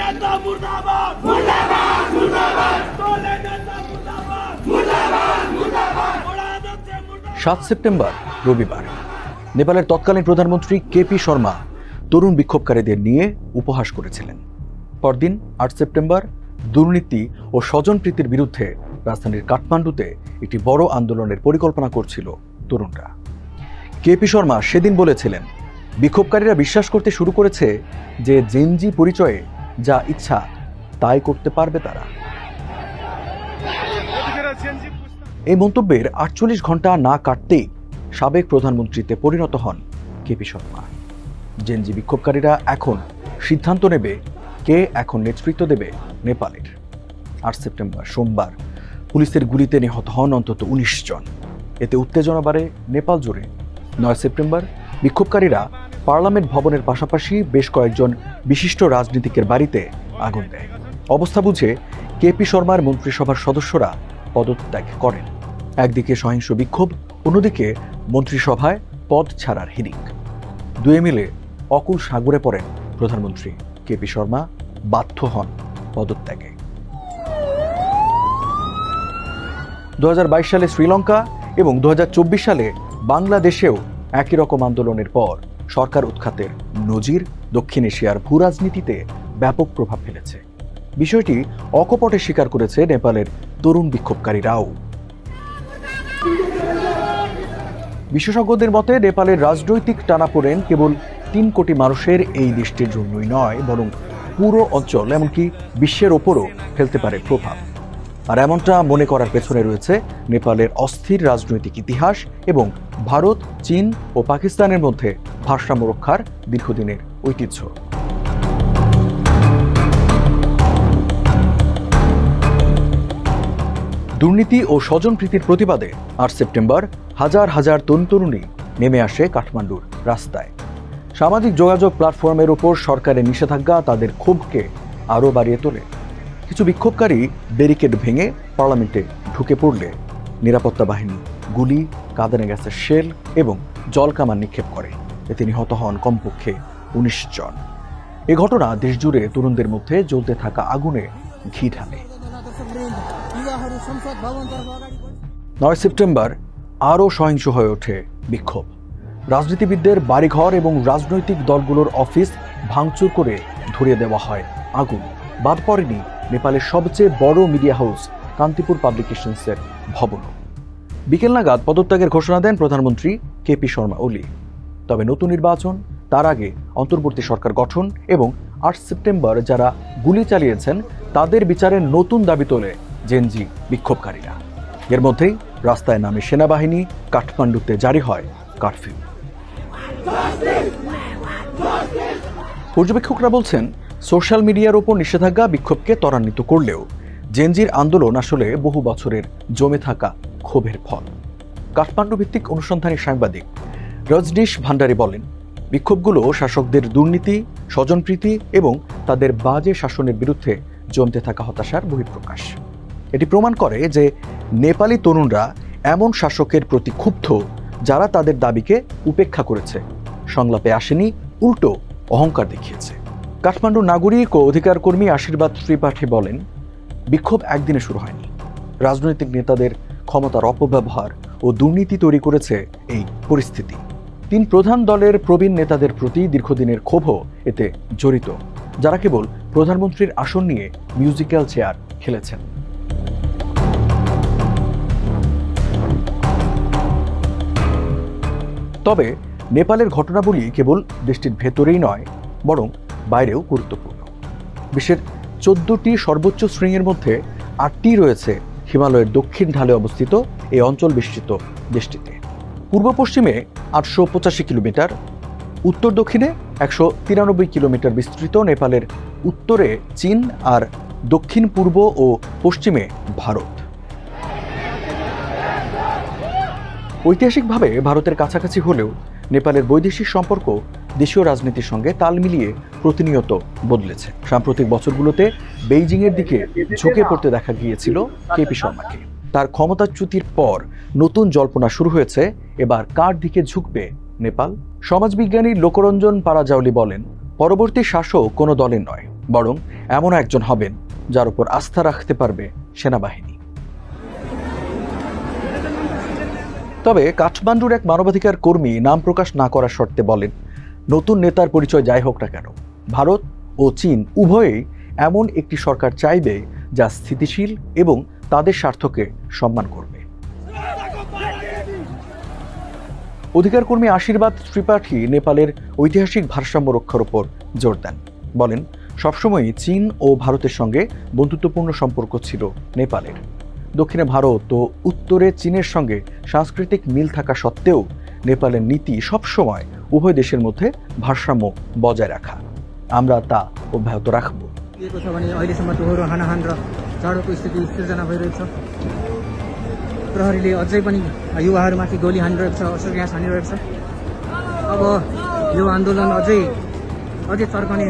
7 September রবিবার নেপালের তৎকালীন প্রধানমন্ত্রী কেপি শর্মা তরুণ বিক্ষোভকারীদের নিয়ে উপহাস করেছিলেন। পরদিন 8 সেপ্টেম্বর দুর্নীতি ও স্বজনপ্রীতির বিরুদ্ধে রাজধানীর কাঠমান্ডুতে একটি বড় আন্দোলনের পরিকল্পনা করছিল তরুণরা। কেপি শর্মা সেদিন বলেছিলেন, বিক্ষোভকারীরা বিশ্বাস করতে শুরু করেছে যে জেনজি পরিচয়ে যা ইচ্ছা তাই করতে পারবে তারা। এই মন্তব্যের 48 ঘন্টা না কাটতেই সাবেক প্রধানমন্ত্রীতে পরিণত হন কেপি শর্মা। জেনজি বিক্ষোভকারীরা এখন সিদ্ধান্ত নেবে কে এখন নেতৃত্ব দেবে নেপালের। 8 সেপ্টেম্বর সোমবার পুলিশের গুলিতে নিহত হন অন্তত 19 জন। এতে উত্তেজনা বাড়ে নেপাল জুড়ে। 9 সেপ্টেম্বর বিক্ষোভকারীরা পার্লামেন্ট ভবনের পাশাপাশি বেশ কয়েকজন বিশিষ্ট রাজনীতিকের বাড়িতে আগুন দেয়। অবস্থা বুঝে কেপি শর্মার মন্ত্রিসভার সদস্যরা পদত্যাগ করেন। একদিকে সহিংস বিক্ষোভ, অন্যদিকে মন্ত্রিসভায় পদ ছাড়ার হিড়িক। দুয়ে মিলে অকুল সাগরে পড়েন প্রধানমন্ত্রী কেপি শর্মা, বাধ্য হন পদত্যাগে। 2022 সালে শ্রীলঙ্কা এবং 2024 সালে বাংলাদেশেও একই রকম আন্দোলনের পর সরকার উৎখাতের নজির দক্ষিণ এশিয়ার ভূরাজনীতিতে ব্যাপক প্রভাব ফেলেছে। বিষয়টি অকপটে স্বীকার করেছে নেপালের তরুণ বিক্ষোভকারীরাও। বিশেষজ্ঞদের মতে নেপালের রাজনৈতিক টানাপোড়েন কেবল 3 কোটি মানুষের এই দেশটির জন্যই নয়, বরং পুরো অঞ্চল এমনকি বিশ্বের ওপরও ফেলতে পারে প্রভাব। আর এমনটা মনে করার পেছনে রয়েছে নেপালের অস্থির রাজনৈতিক ইতিহাস এবং ভারত, চীন ও পাকিস্তানের মধ্যে ভারসাম্য রক্ষার দীর্ঘদিনের ঐতিহ্য। দুর্নীতি ও স্বজনপ্রীতির প্রতিবাদে 8 সেপ্টেম্বর হাজার হাজার তরুণ-তরুণী নেমে আসে কাঠমান্ডুর রাস্তায়। সামাজিক যোগাযোগ প্ল্যাটফর্মের উপর সরকারের নিষেধাজ্ঞা তাদের ক্ষোভকে আরও বাড়িয়ে তোলে। কিছু বিক্ষোভকারী ব্যারিকেড ভেঙে পার্লামেন্টে ঢুকে পড়লে নিরাপত্তা বাহিনী গুলি, কাঁদানে গ্যাসের শেল এবং জলকামান নিক্ষেপ করে। এতে নিহত হন কমপক্ষে 19 জন। এ ঘটনা দেশজুড়ে তরুণদের মধ্যে জ্বলতে থাকা আগুনে ঘি ঢালে। 9 সেপ্টেম্বর আরও সহিংস হয়ে ওঠে বিক্ষোভ। রাজনীতিবিদদের বাড়িঘর এবং রাজনৈতিক দলগুলোর অফিস ভাঙচুর করে ধরিয়ে দেওয়া হয় আগুন। বাদ পড়েনি নেপালের সবচেয়ে বড় মিডিয়া হাউস কান্তিপুর পাবলিকেশনসের ভবনও। বিকেল নাগাদ পদত্যাগের ঘোষণা দেন প্রধানমন্ত্রী কেপি শর্মা ওলি। তবে নতুন নির্বাচন, তার আগে অন্তর্বর্তী সরকার গঠন এবং 8 সেপ্টেম্বর যারা গুলি চালিয়েছেন তাদের বিচারের নতুন দাবি তোলে জেনজি বিক্ষোভকারীরা। এর মধ্যেই রাস্তায় নামে সেনাবাহিনী, কাঠমান্ডুতে জারি হয় কারফিউ। পর্যবেক্ষকরা বলছেন, সোশ্যাল মিডিয়ার ওপর নিষেধাজ্ঞা বিক্ষোভকে ত্বরান্বিত করলেও জেনজির আন্দোলন আসলে বহু বছরের জমে থাকা ক্ষোভের ফল। কাঠমান্ডু ভিত্তিক অনুসন্ধানী সাংবাদিক রজনীশ ভান্ডারী বলেন, বিক্ষোভগুলো শাসকদের দুর্নীতি, স্বজনপ্রীতি এবং তাদের বাজে শাসনের বিরুদ্ধে জমতে থাকা হতাশার বহিঃপ্রকাশ। এটি প্রমাণ করে যে নেপালি তরুণরা এমন শাসকের প্রতি ক্ষুব্ধ যারা তাদের দাবিকে উপেক্ষা করেছে, সংলাপে আসেনি, উল্টো অহংকার দেখিয়েছে। কাঠমান্ডু নাগরিক ও অধিকার কর্মী আশীর্বাদ ত্রিপাঠী বলেন, বিক্ষোভ একদিনে শুরু হয়নি। রাজনৈতিক নেতাদের ক্ষমতার অপব্যবহার ও দুর্নীতি তৈরি করেছে এই পরিস্থিতি। 3 প্রধান দলের প্রবীণ নেতাদের প্রতি দীর্ঘদিনের ক্ষোভও এতে জড়িত, যারা কেবল প্রধানমন্ত্রীর আসন নিয়ে মিউজিক্যাল চেয়ার খেলেছেন। তবে নেপালের ঘটনাবলী কেবল দেশটির ভেতরেই নয়, বরং বাইরেও গুরুত্বপূর্ণ। বিশ্বের 14টি সর্বোচ্চ শৃঙ্গের মধ্যে 8টি রয়েছে হিমালয়ের দক্ষিণ ঢালে অবস্থিত এই অঞ্চল বিস্তৃত দেশটিতে। পূর্ব পশ্চিমে 885 কিলোমিটার, উত্তর দক্ষিণে 193 কিলোমিটার বিস্তৃত নেপালের উত্তরে চীন আর দক্ষিণ পূর্ব ও পশ্চিমে ভারত। ঐতিহাসিকভাবে ভারতের কাছাকাছি হলেও নেপালের বৈদেশিক সম্পর্ক দেশীয় রাজনীতির সঙ্গে তাল মিলিয়ে প্রতিনিয়ত বদলেছে। সাম্প্রতিক বছরগুলোতে বেইজিংয়ের দিকে ঝুঁকে পড়তে দেখা গিয়েছিল কেপি শর্মাকে। তার ক্ষমতাচ্যুতির পর নতুন জল্পনা শুরু হয়েছে, এবার কার দিকে ঝুঁকবে নেপাল। সমাজবিজ্ঞানী লোকরঞ্জন পারাজাউলি বলেন, পরবর্তী শাসক কোনো দলের নয়, বরং এমন একজন হবেন যার উপর আস্থা রাখতে পারবে সেনাবাহিনী। তবে কাঠমান্ডুর এক মানবাধিকার কর্মী নাম প্রকাশ না করার শর্তে বলেন, নতুন নেতার পরিচয় যাই হোক না কেন, ভারত ও চীন উভয়েই এমন একটি সরকার চাইবে যা স্থিতিশীল এবং তাদের স্বার্থকে সম্মান করবে। অধিকার কর্মী আশীর্বাদ ত্রিপাঠী নেপালের ঐতিহাসিক ভারসাম্য রক্ষার উপর জোর দেন। বলেন, সবসময়ই চীন ও ভারতের সঙ্গে বন্ধুত্বপূর্ণ সম্পর্ক ছিল নেপালের। দক্ষিণে ভারত ও উত্তরে চীনের সঙ্গে সাংস্কৃতিক মিল থাকা সত্ত্বেও নেপালের নীতি সবসময় উভয় দেশের মধ্যে ভারসাম্য বজায় রাখা। আমরা তা অব্যাহত রাখব। प्रहरीले अझै पनि युवाहरूमाथि गोली हानिरहेको छ, अश्रु ग्यास हानिरहेको छ। अब यो आन्दोलन अझै चर्कने